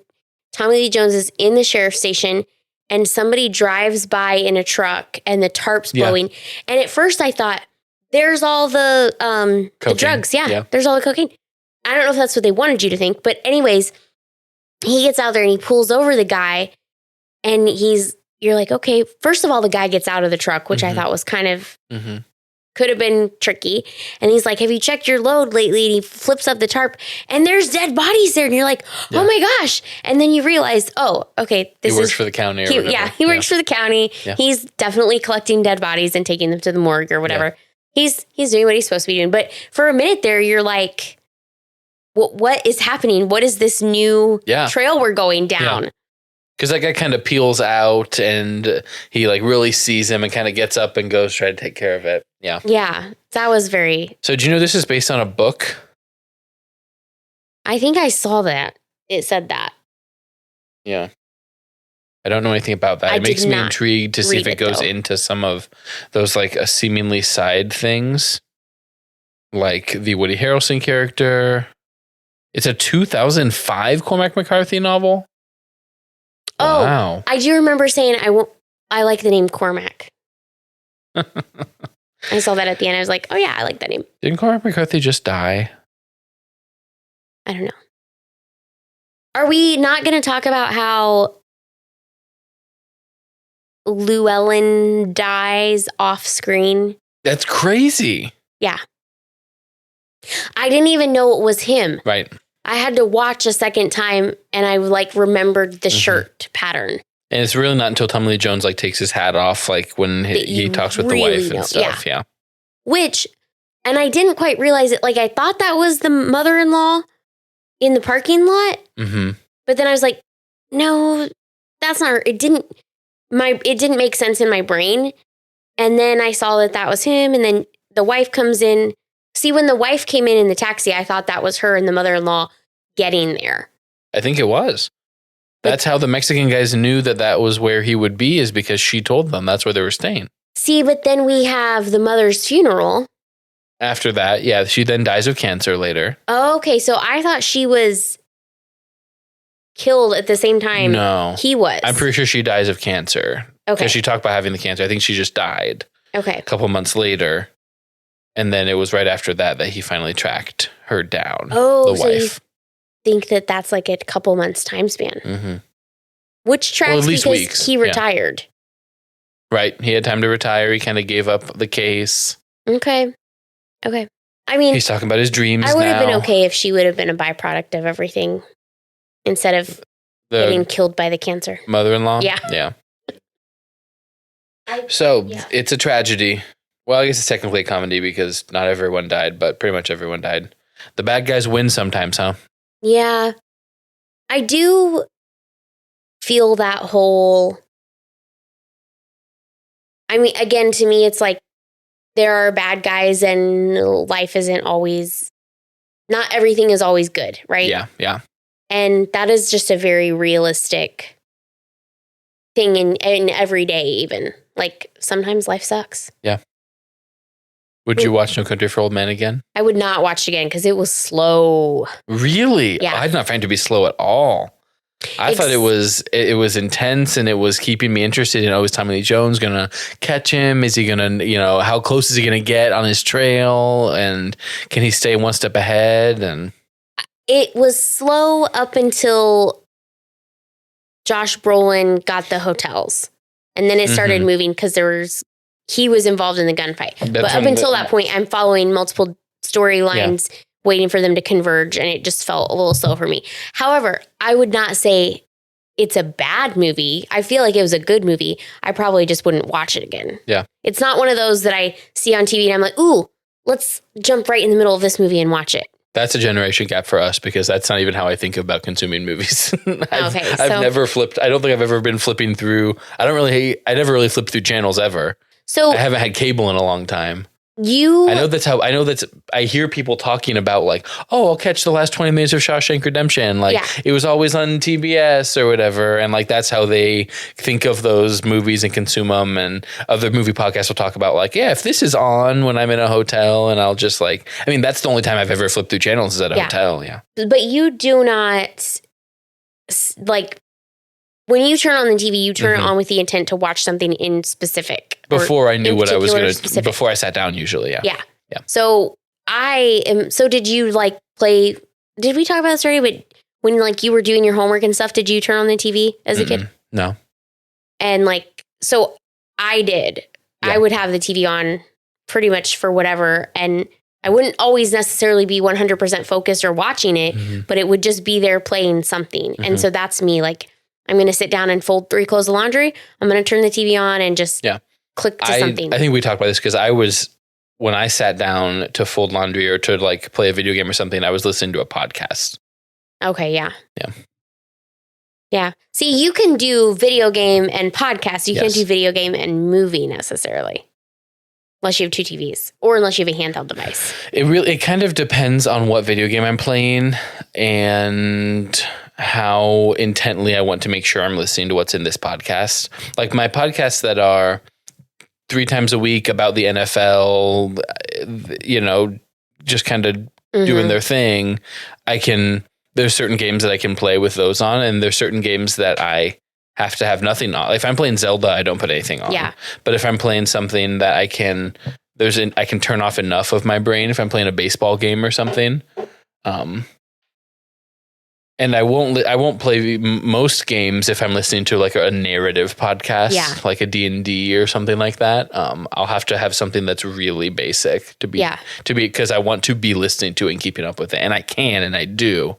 Tommy Lee Jones is in the sheriff's station and somebody drives by in a truck and the tarp's blowing. And at first I thought, there's all the drugs. Yeah, there's all the cocaine. I don't know if that's what they wanted you to think. But anyways, he gets out there and he pulls over the guy. And you're like, okay, first of all, the guy gets out of the truck, which I thought was kind of, could have been tricky. And he's like, have you checked your load lately? And he flips up the tarp and there's dead bodies there. And you're like, oh my gosh. And then you realize, okay, he works for the county or whatever. Yeah, he works for the county. Yeah. He's definitely collecting dead bodies and taking them to the morgue or whatever. Yeah. He's doing what he's supposed to be doing. But for a minute there, you're like, what is happening? What is this new trail we're going down? Yeah. Because that guy kind of peels out and he like really sees him and kind of gets up and goes try to take care of it. Yeah. Yeah. That was very... So do you know this is based on a book? I think I saw that. It said that. Yeah. I don't know anything about that. It makes me intrigued to see if it goes into some of those like seemingly side things. Like the Woody Harrelson character. It's a 2005 Cormac McCarthy novel. Oh, wow. I do remember saying I like the name Cormac. I saw that at the end. I was like, oh yeah, I like that name. Didn't Cormac McCarthy just die? I don't know. Are we not going to talk about how Llewellyn dies off screen? That's crazy. Yeah. I didn't even know it was him. Right. I had to watch a second time and I like remembered the shirt pattern. And it's really not until Tommy Lee Jones like takes his hat off, like when he talks with the wife and stuff. Yeah. Which, and I didn't quite realize it. Like I thought that was the mother-in-law in the parking lot. Mm-hmm. But then I was like, no, that's not her. It didn't make sense in my brain. And then I saw that was him. And then the wife comes in. See, when the wife came in the taxi, I thought that was her and the mother-in-law getting there. I think it was. That's how the Mexican guys knew that was where he would be, is because she told them that's where they were staying. See, but then we have the mother's funeral. After that, she then dies of cancer later. Oh, okay, so I thought she was killed at the same time he was. I'm pretty sure she dies of cancer. Okay. Because she talked about having the cancer. I think she just died. Okay. A couple months later. And then it was right after that he finally tracked her down. Oh, the so wife. You think that's like a couple months time span. Mm-hmm. Which tracks because weeks. He retired. Yeah. Right. He had time to retire. He kind of gave up the case. Okay. I mean, he's talking about his dreams now. I would have been okay if she would have been a byproduct of everything instead of getting killed by the cancer. Mother-in-law? Yeah. Yeah. It's a tragedy. Well, I guess it's technically a comedy because not everyone died, but pretty much everyone died. The bad guys win sometimes, huh? Yeah. I do feel that whole... I mean, again, to me, it's like there are bad guys and life isn't always... Not everything is always good, right? Yeah. And that is just a very realistic thing in every day, even. Like, sometimes life sucks. Yeah. Would you watch No Country for Old Men again? I would not watch it again because it was slow. Really? Yeah. I did not find it to be slow at all. I thought it was intense, and it was keeping me interested in, is Tommy Lee Jones going to catch him? Is he going to, how close is he going to get on his trail? And can he stay one step ahead? And it was slow up until Josh Brolin got the hotels. And then it started moving because he was involved in the gunfight. But up until that point, I'm following multiple storylines, waiting for them to converge, and it just felt a little slow for me. However, I would not say it's a bad movie. I feel like it was a good movie. I probably just wouldn't watch it again. Yeah. It's not one of those that I see on TV and I'm like, ooh, let's jump right in the middle of this movie and watch it. That's a generation gap for us, because that's not even how I think about consuming movies. I've never flipped. I don't think I've ever been flipping through. I never really flipped through channels ever. So I haven't had cable in a long time. I hear people talking about like, oh, I'll catch the last 20 minutes of Shawshank Redemption. Like it was always on TBS or whatever. And like, that's how they think of those movies and consume them. And other movie podcasts will talk about like, if this is on when I'm in a hotel, and I'll just that's the only time I've ever flipped through channels is at a hotel. Yeah. But you do not when you turn on the TV, you turn it on with the intent to watch something in specific. Before I knew what I was going to, before I sat down usually, yeah. Yeah. So did you play, did we talk about this already? But when you were doing your homework and stuff, did you turn on the TV as a kid? No. And so I did. Yeah. I would have the TV on pretty much for whatever. And I wouldn't always necessarily be 100% focused or watching it, but it would just be there playing something. And so that's me, I'm going to sit down and fold 3 clothes of laundry. I'm going to turn the TV on and just click to something. I think we talked about this because when I sat down to fold laundry or to play a video game or something, I was listening to a podcast. Okay, yeah. Yeah. Yeah. See, you can do video game and podcast. You can't do video game and movie necessarily. Unless you have 2 TVs or unless you have a handheld device. It kind of depends on what video game I'm playing and how intently I want to make sure I'm listening to what's in this podcast. Like my podcasts that are 3 times a week about the NFL, just kind of doing their thing. There's certain games that I can play with those on, and there's certain games that I have to have nothing on. If I'm playing Zelda, I don't put anything on. Yeah. But if I'm playing something that I can turn off enough of my brain. If I'm playing a baseball game or something, and I won't play most games if I'm listening to a narrative podcast, like a D&D or something like that. I'll have to have something that's really basic to be because I want to be listening to it and keeping up with it, and I can and I do.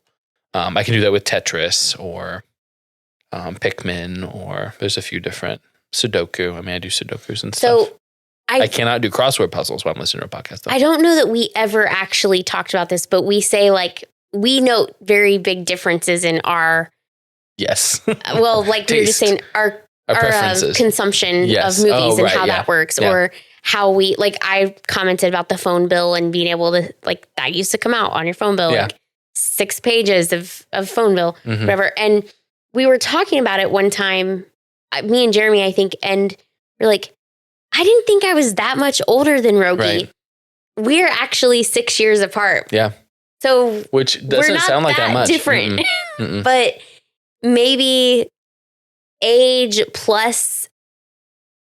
I can do that with Tetris or Pikmin, or there's a few different Sudoku. I do Sudokus and stuff. I cannot do crossword puzzles while I'm listening to a podcast, though. I don't know that we ever actually talked about this, but we say we note very big differences in our. Yes. Well, we were just saying our consumption of movies and how that works, or how we I commented about the phone bill and being able to that used to come out on your phone bill, 6 pages of phone bill, whatever. And we were talking about it one time, me and Jeremy, I think, and we're I didn't think I was that much older than Rogge. Right. We're actually 6 years apart. Yeah. So which doesn't sound like that much. Different. But maybe age plus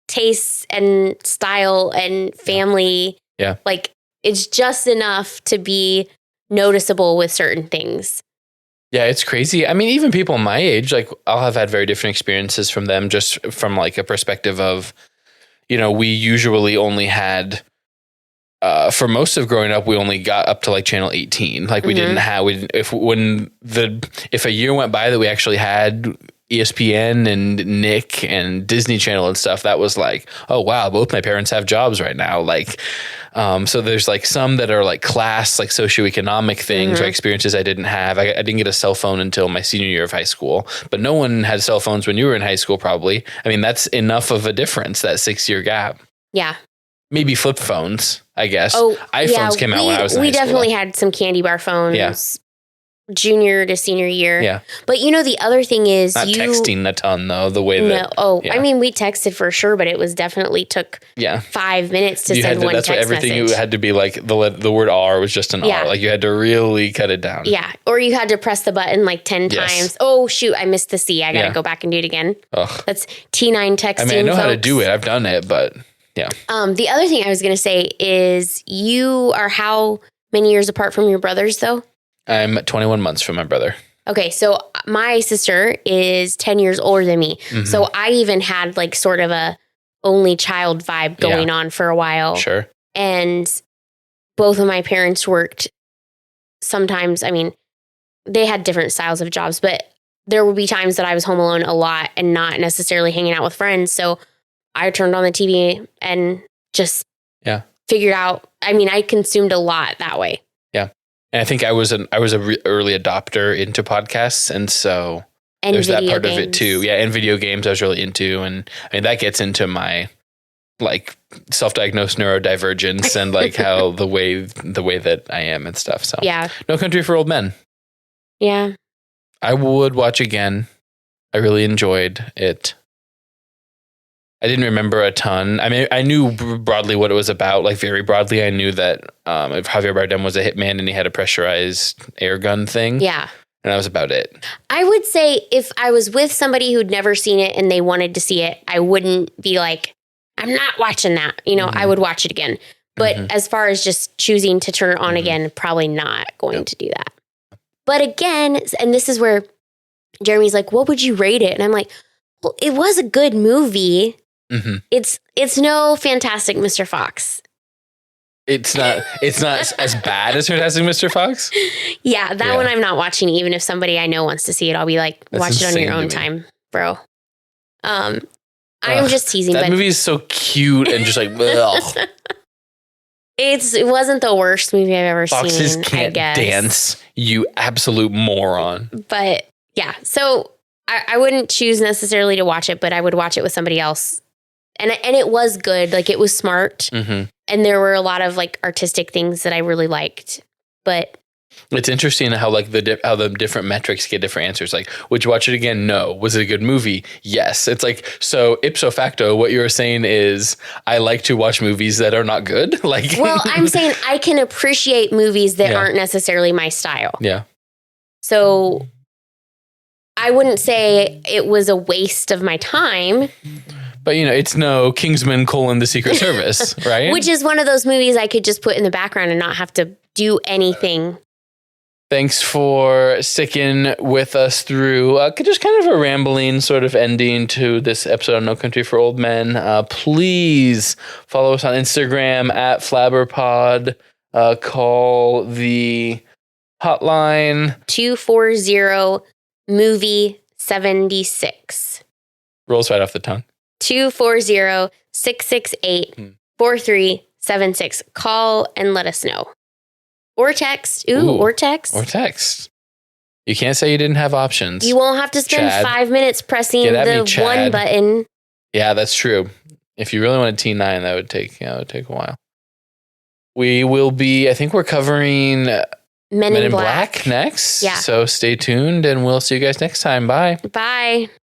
tastes and style and family. Yeah. It's just enough to be noticeable with certain things. Yeah, it's crazy. I mean, even people my age, I'll have had very different experiences from them, just from a perspective of, we usually only had, for most of growing up, we only got up to channel 18. We didn't have, if a year went by that we actually had ESPN and Nick and Disney Channel and stuff, that was oh wow, both my parents have jobs right now. So there's some that are class, socioeconomic things or experiences I didn't have. I didn't get a cell phone until my senior year of high school, but no one had cell phones when you were in high school, probably. I mean, that's enough of a difference, that 6-year gap. Yeah. Maybe flip phones, I guess. iPhones came out when I was in high school. We definitely had some candy bar phones. Yeah. junior to senior year. Yeah. But the other thing is Not texting a ton though, the way that. I mean, we texted for sure, but it was definitely took 5 minutes to send one text message. That's why everything had to be like the word R was just an R. Like you had to really cut it down. Yeah. Or you had to press the button like 10 times. Oh shoot, I missed the C. I got to go back and do it again. Ugh. That's T9 texting. I mean, I know how to do it. I've done it, but yeah. The other thing I was going to say is you are how many years apart from your brothers though? I'm 21 months from my brother. Okay, so my sister is 10 years older than me. Mm-hmm. So I even had like sort of a only child vibe going on for a while. Sure. And both of my parents worked sometimes. I mean, they had different styles of jobs, but there would be times that I was home alone a lot and not necessarily hanging out with friends. So I turned on the TV and just figured out. I mean, I consumed a lot that way. And I think I was an early adopter into podcasts, and so there's that part of it too. Yeah, and video games I was really into, and I mean that gets into my like self-diagnosed neurodivergence and like how the way that I am and stuff. So No Country for Old Men. Yeah, I would watch again. I really enjoyed it. I didn't remember a ton. I mean, I knew broadly what it was about, like very broadly. I knew that if Javier Bardem was a hitman and he had a pressurized air gun thing. Yeah. And that was about it. I would say if I was with somebody who'd never seen it and they wanted to see it, I wouldn't be like, I'm not watching that. I would watch it again. But as far as just choosing to turn it on again, probably not going to do that. But again, and this is where Jeremy's like, what would you rate it? And I'm like, well, it was a good movie. Mm-hmm. It's no Fantastic Mr. Fox. It's not as bad as Fantastic Mr. Fox. Yeah, that one I'm not watching. Even if somebody I know wants to see it, I'll be like, watch it on your own time, bro. I'm just teasing. That movie is so cute and just like. It wasn't the worst movie I've ever seen. Foxes can't dance, you absolute moron. But yeah, so I wouldn't choose necessarily to watch it, but I would watch it with somebody else. And it was good. Like it was smart. Mm-hmm. And there were a lot of like artistic things that I really liked. But it's interesting how like how the different metrics get different answers. Like, would you watch it again? No. Was it a good movie? Yes. It's like, so ipso facto, what you were saying is I like to watch movies that are not good. Like, well, I'm saying I can appreciate movies that aren't necessarily my style. Yeah. So I wouldn't say it was a waste of my time. But, it's no Kingsman : The Secret Service, right? Which is one of those movies I could just put in the background and not have to do anything. Thanks for sticking with us through just kind of a rambling sort of ending to this episode of No Country for Old Men. Please follow us on Instagram at FlabberPod. Call the hotline 240-MOVIE-76. Rolls right off the tongue. 240-668-4376. Call and let us know. Or text. Or text. Or text. You can't say you didn't have options. You won't have to spend 5 minutes pressing the one button. Yeah, that's true. If you really want a T9, that would take a while. We will be, I think we're covering Men in Black next. Yeah. So stay tuned and we'll see you guys next time. Bye. Bye.